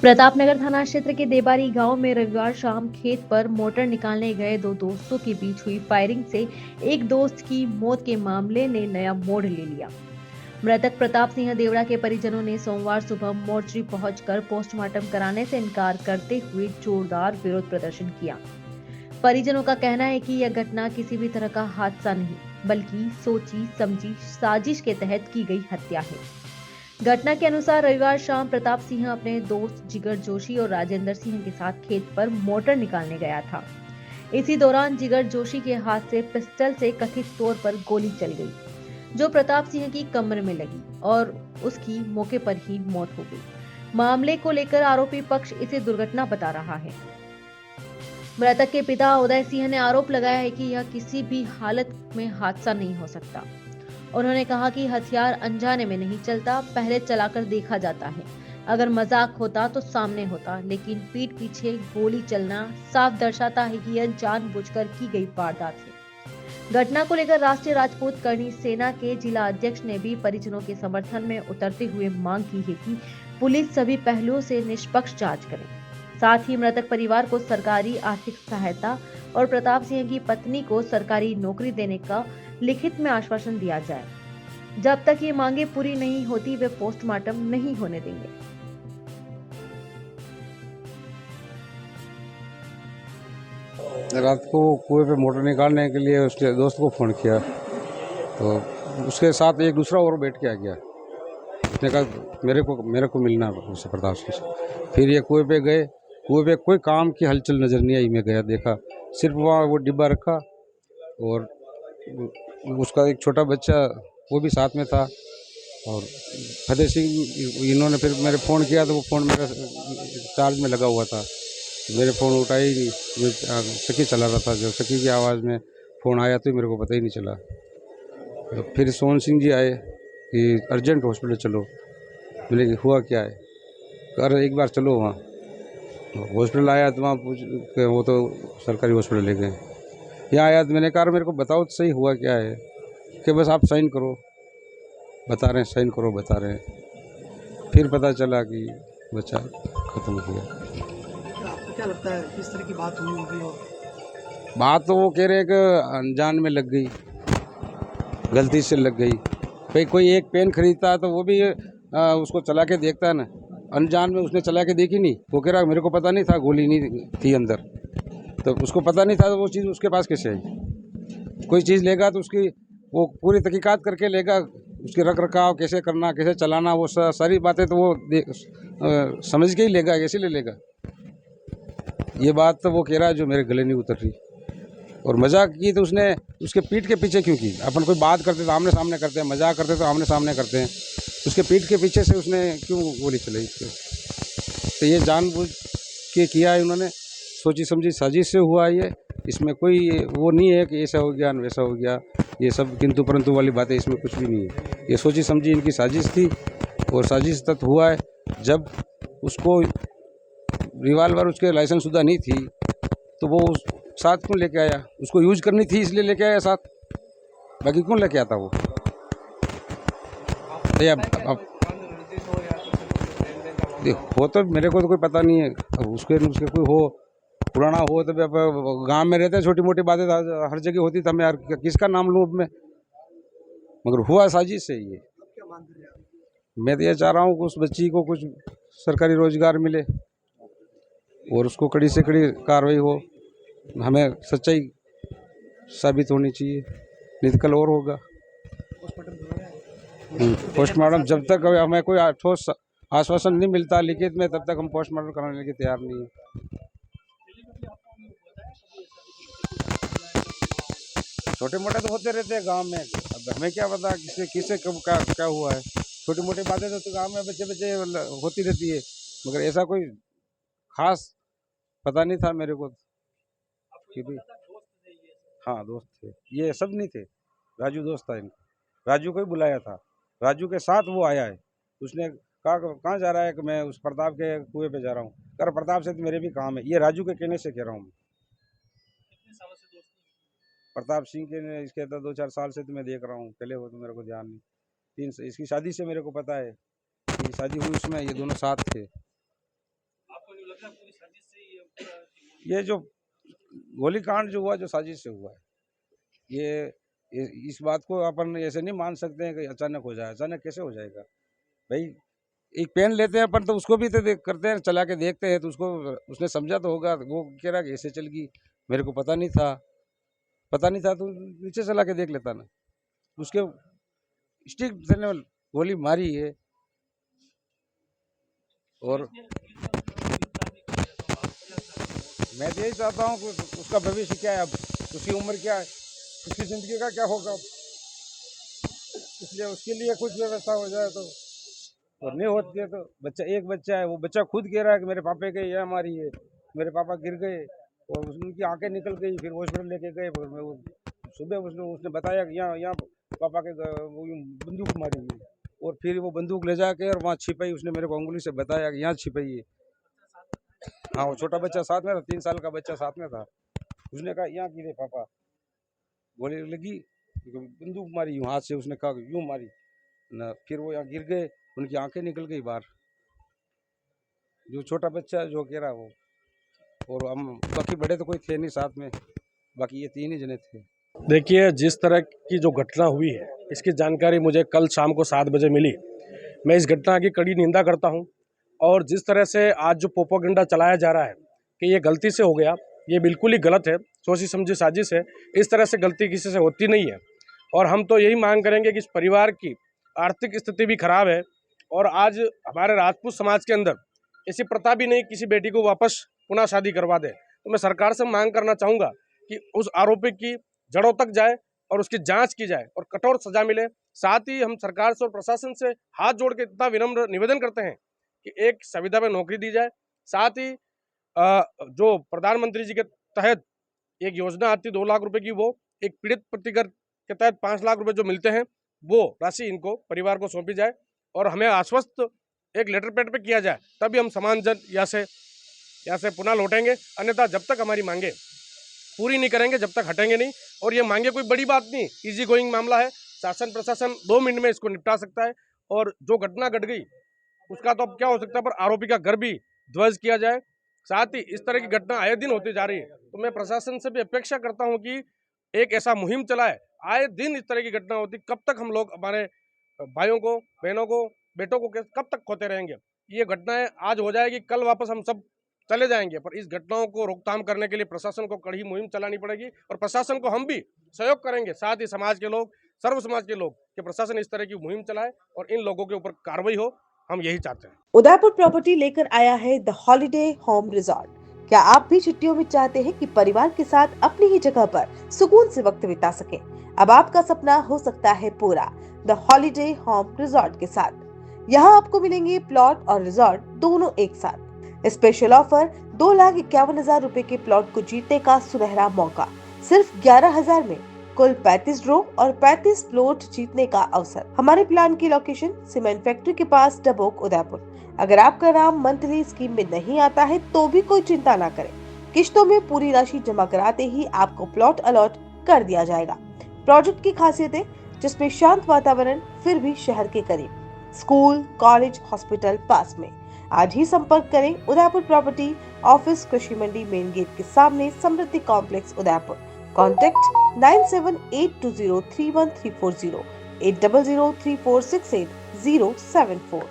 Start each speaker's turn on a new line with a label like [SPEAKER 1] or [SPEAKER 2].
[SPEAKER 1] प्रतापनगर थाना क्षेत्र के देबारी गांव में रविवार शाम खेत पर मोटर निकालने गए दो दोस्तों के बीच हुई फायरिंग से एक दोस्त की मौत के मामले ने नया मोड़ ले लिया। मृतक प्रताप सिंह देवड़ा के परिजनों ने सोमवार सुबह मोर्चरी पहुंचकर पोस्टमार्टम कराने से इनकार करते हुए जोरदार विरोध प्रदर्शन किया। परिजनों का कहना है कि यह घटना किसी भी तरह का हादसा नहीं, बल्कि सोची समझी साजिश के तहत की गई हत्या है। घटना के अनुसार रविवार शाम प्रताप सिंह अपने दोस्त जिगर जोशी और राजेंद्र सिंह के साथ खेत पर मोटर निकालने गया था। इसी दौरान जिगर जोशी के हाथ से पिस्टल से कथित तौर पर गोली चल गई, जो प्रताप सिंह की कमर में लगी और उसकी मौके पर ही मौत हो गई। मामले को लेकर आरोपी पक्ष इसे दुर्घटना बता रहा है। मृतक के पिता उदय सिंह ने आरोप लगाया है कि यह किसी भी हालत में हादसा नहीं हो सकता। उन्होंने कहा कि हथियार अनजाने में नहीं चलता, पहले चलाकर देखा जाता है। अगर मजाक होता तो सामने होता, लेकिन पीठ पीछे गोली चलना साफ दर्शाता है कि यह जानबूझकर की गई वारदात है। घटना को लेकर राष्ट्रीय राजपूत करणी सेना के जिला अध्यक्ष ने भी परिजनों के समर्थन में उतरते हुए मांग की है कि पुलिस सभी पहलुओं से निष्पक्ष जांच करे। साथ ही मृतक परिवार को सरकारी आर्थिक सहायता और प्रताप सिंह की पत्नी को सरकारी नौकरी देने का लिखित में आश्वासन दिया जाए। जब तक ये मांगे पूरी नहीं होती, वे पोस्टमार्टम नहीं होने देंगे।
[SPEAKER 2] रात को कुएं पे मोटर निकालने के लिए उसके दोस्त को फ़ोन किया तो उसके साथ एक दूसरा और बैठ के आ गया। उसने कहा मेरे को मिलना है उससे, प्रताप सिंह से। फिर ये कुएं पे गए। कुएं पे कोई काम की हलचल नज़र नहीं आई। मैं गया देखा, सिर्फ वहाँ वो डिब्बा रखा और उसका एक छोटा बच्चा वो भी साथ में था। और फतेह सिंह इन्होंने फिर मेरे फ़ोन किया तो वो फ़ोन मेरा चार्ज में लगा हुआ था। मेरे फ़ोन उठाया ही नहीं। मैं सखी चला रहा था, जब सखी की आवाज़ में फ़ोन आया तो मेरे को पता ही नहीं चला। तो फिर सोहन सिंह जी आए कि अर्जेंट हॉस्पिटल चलो। बोले कि हुआ क्या है? अरे एक बार चलो वहाँ। हॉस्पिटल आया तो वहाँ पूछ के वो तो सरकारी हॉस्पिटल ले गए। यहाँ आया तो मैंने कहा मेरे को बताओ तो सही हुआ क्या है? कि बस आप साइन करो। बता रहे हैं साइन करो, बता रहे हैं। फिर पता चला कि बच्चा ख़त्म हो गया।
[SPEAKER 3] आपको क्या लगता है किस तरह की बात हुई होगी? और
[SPEAKER 2] बात तो वो कह रहे हैं कि अनजान में लग गई, गलती से लग गई। भाई कोई एक पेन खरीदता है तो वो भी उसको चला के देखता है ना। अनजान में उसने चला के देखी नहीं। वो कह रहा मेरे को पता नहीं था, गोली नहीं थी अंदर। तो उसको पता नहीं था तो वो चीज़ उसके पास कैसे आई? कोई चीज़ लेगा तो उसकी वो पूरी तहकीकात करके लेगा। उसकी रख रखाव कैसे करना, कैसे चलाना, वो सारी बातें तो वो समझ के ही लेगा, कैसे ले लेगा। ये बात तो वो कह रहा है जो मेरे गले नहीं उतर रही। और मजाक की तो उसने उसके पीठ के पीछे क्यों की? अपन कोई बात करते तो आमने सामने करते हैं, मजाक करते तो आमने सामने करते हैं। उसके पीठ के पीछे से उसने क्यों गोली चलाई? तो ये जानबूझ के किया है उन्होंने, सोची समझी साजिश से हुआ है ये। इसमें कोई वो नहीं है कि ऐसा हो गया वैसा हो गया, ये सब किंतु परंतु वाली बातें इसमें कुछ भी नहीं है। ये सोची समझी इनकी साजिश थी और साजिश तक हुआ है। जब उसको रिवाल्वर उसके लाइसेंस शुदा नहीं थी तो वो साथ क्यों लेके आया? उसको यूज करनी थी इसलिए लेके आया साथ, बाकी क्यों लेके आता वो? या हो तो मेरे को तो कोई पता नहीं है। अब उसके उसके कोई हो पुराना हो तो गांव में रहते हैं, छोटी मोटी बातें हर जगह होती, तो मैं यार किसका नाम लूँ अब मैं? मगर हुआ साजिश से ये।
[SPEAKER 3] क्या मान रहे हैं?
[SPEAKER 2] मैं तो ये चाह रहा हूँ कि उस बच्ची को कुछ सरकारी रोजगार मिले और उसको कड़ी से कड़ी कार्रवाई हो। हमें सच्चाई साबित होनी चाहिए, नहीं तो कल और होगा।
[SPEAKER 3] पोस्टमार्टम करवाया है?
[SPEAKER 2] पोस्टमार्टम जब तक हमें कोई ठोस आश्वासन नहीं मिलता लिखित में, तब तक हम पोस्टमार्टम कराने के तैयार नहीं है। छोटे मोटे तो होते रहते हैं गांव में। अब हमें क्या पता किसे किसे कब क्या हुआ है। छोटी मोटी बातें तो गांव में बच्चे बच्चे होती रहती है, मगर ऐसा कोई खास पता नहीं था मेरे को कि भी। हाँ दोस्त थे, ये सब नहीं थे। राजू दोस्त था इनका, राजू को ही बुलाया था। राजू के साथ वो आया है। उसने कहा कहाँ जा रहा है? कि मैं उस प्रताप के कुएं पे जा रहा हूँ। कर प्रताप से तो मेरे भी काम है। ये राजू के कहने से कह रहा हूँ। प्रताप सिंह के इसके तो 2-4 साल से तो मैं देख रहा हूँ, पहले वो तो मेरे को ध्यान नहीं। इसकी शादी से मेरे को पता है कि शादी हुई उसमें ये दोनों साथ थे।
[SPEAKER 3] आपको नहीं लग रहा पूरी साजिश से ये पूरा
[SPEAKER 2] ये जो गोलीकांड जो हुआ, जो साजिश से हुआ है, इस बात को अपन ऐसे नहीं मान सकते हैं कि अचानक हो जाए। अचानक कैसे हो जाएगा भाई? एक पेन लेते हैं अपन तो उसको भी तो करते हैं, चला के देखते हैं, तो उसको उसने समझा तो होगा। वो कह रहा कि ऐसे चल गई, मेरे को पता नहीं था तो नीचे चला के देख लेता ना। उसके स्टिक से ने गोली मारी है। और मैं तो यही चाहता हूँ कि उसका भविष्य क्या है, अब उसकी उम्र क्या है, उसकी ज़िंदगी का क्या होगा, इसलिए उसके लिए कुछ व्यवस्था हो जाए तो। और नहीं होती है तो एक बच्चा है, वो बच्चा खुद कह रहा है कि मेरे पापे के यह हमारी है, मेरे पापा गिर गए और उनकी आंखें निकल गई, फिर हॉस्पिटल लेके गए। फिर मैं वो सुबह उसने बताया कि यहाँ पापा के वो यूं बंदूक मारी हुई, और फिर वो बंदूक ले जाके और वहाँ छिपाई। उसने मेरे को उंगली से बताया कि यहाँ छिपाई है। हाँ, वो छोटा बच्चा साथ में था, 3 साल का बच्चा साथ में था। उसने कहा यहाँ गिरे पापा, गोली लगी, बंदूक मारी यूं हाथ से, उसने कहा यूं मारी ना, फिर वो यहाँ गिर गए, उनकी आंखें निकल गई बाहर। जो छोटा बच्चा जो कह रहा वो, और हम बाकी बड़े तो कोई थे नहीं साथ में, बाकी ये 3 ही जने थे।
[SPEAKER 4] देखिए, जिस तरह की जो घटना हुई है, इसकी जानकारी मुझे कल शाम को 7 बजे मिली। मैं इस घटना की कड़ी निंदा करता हूं, और जिस तरह से आज जो प्रोपेगेंडा चलाया जा रहा है कि ये गलती से हो गया, ये बिल्कुल ही गलत है, सोची समझी साजिश है। इस तरह से गलती किसी से होती नहीं है। और हम तो यही मांग करेंगे कि इस परिवार की आर्थिक स्थिति भी खराब है, और आज हमारे राजपूत समाज के अंदर ऐसी प्रथा भी नहीं किसी बेटी को वापस पुनः शादी करवा दे। तो मैं सरकार से मांग करना चाहूँगा कि उस आरोपी की जड़ों तक जाए और उसकी जांच की जाए और कठोर सजा मिले। साथ ही हम सरकार से और प्रशासन से हाथ जोड़ के इतना विनम्र निवेदन करते हैं कि एक संविदा में नौकरी दी जाए। साथ ही जो प्रधानमंत्री जी के तहत एक योजना आती है 2 लाख रुपए की, वो एक पीड़ित प्रतिकर के तहत 5 लाख रुपए जो मिलते हैं, वो राशि इनको परिवार को सौंपी जाए और हमें आश्वस्त एक लेटर पैड पे किया जाए, तभी हम समान जन यहाँ से पुनः लौटेंगे। अन्यथा जब तक हमारी मांगे पूरी नहीं करेंगे, जब तक हटेंगे नहीं। और ये मांगे कोई बड़ी बात नहीं, इजी गोइंग मामला है, शासन प्रशासन 2 मिनट में इसको निपटा सकता है। और जो घटना घट गई उसका तो अब क्या हो सकता है, पर आरोपी का घर भी ध्वस्त किया जाए। साथ ही इस तरह की घटना आए दिन होती जा रही है, तो मैं प्रशासन से भी अपेक्षा करता हूं कि एक ऐसा मुहिम चलाए। आए दिन इस तरह की घटना होती, कब तक हम लोग हमारे भाइयों को, बहनों को, बेटों को कब तक खोते रहेंगे? ये घटनाएं आज हो जाएगी, कल वापस हम सब चले जाएंगे। पर इस घटनाओं को रोकथाम करने के लिए प्रशासन को कड़ी मुहिम चलानी पड़ेगी, और प्रशासन को हम भी सहयोग करेंगे, साथ ही समाज के लोग, सर्व समाज के लोग, कि प्रशासन इस तरह की मुहिम चलाए और इन लोगों के ऊपर कार्रवाई हो। हम यही चाहते हैं।
[SPEAKER 5] उदयपुर प्रॉपर्टी लेकर आया है द हॉलिडे होम रिजॉर्ट। क्या आप भी छुट्टियों में चाहते हैं कि परिवार के साथ अपनी ही जगह पर सुकून से वक्त बिता सके? अब आपका सपना हो सकता है पूरा द हॉलिडे होम रिजॉर्ट के साथ। यहाँ आपको मिलेंगे प्लॉट और रिजॉर्ट दोनों एक साथ। स्पेशल ऑफर 2,51,000 रुपए के प्लॉट को जीतने का सुनहरा मौका। सिर्फ 11,000 में कुल 35 ड्रॉ और 35 प्लॉट जीतने का अवसर। हमारे प्लान की लोकेशन सीमेंट फैक्ट्री के पास डबोक, उदयपुर। अगर आपका नाम मंथली स्कीम में नहीं आता है तो भी कोई चिंता ना करें, किश्तों में पूरी राशि जमा कराते ही आपको प्लॉट अलॉट कर दिया जाएगा। प्रोजेक्ट की खासियतें, जिसमें शांत वातावरण फिर भी शहर के करीब, स्कूल, कॉलेज, हॉस्पिटल पास में। आज ही संपर्क करें उदयपुर प्रॉपर्टी ऑफिस, कृषि मंडी मेन गेट के सामने, समृद्धि कॉम्प्लेक्स, उदयपुर। कॉन्टेक्ट 9782031340 8003468 074।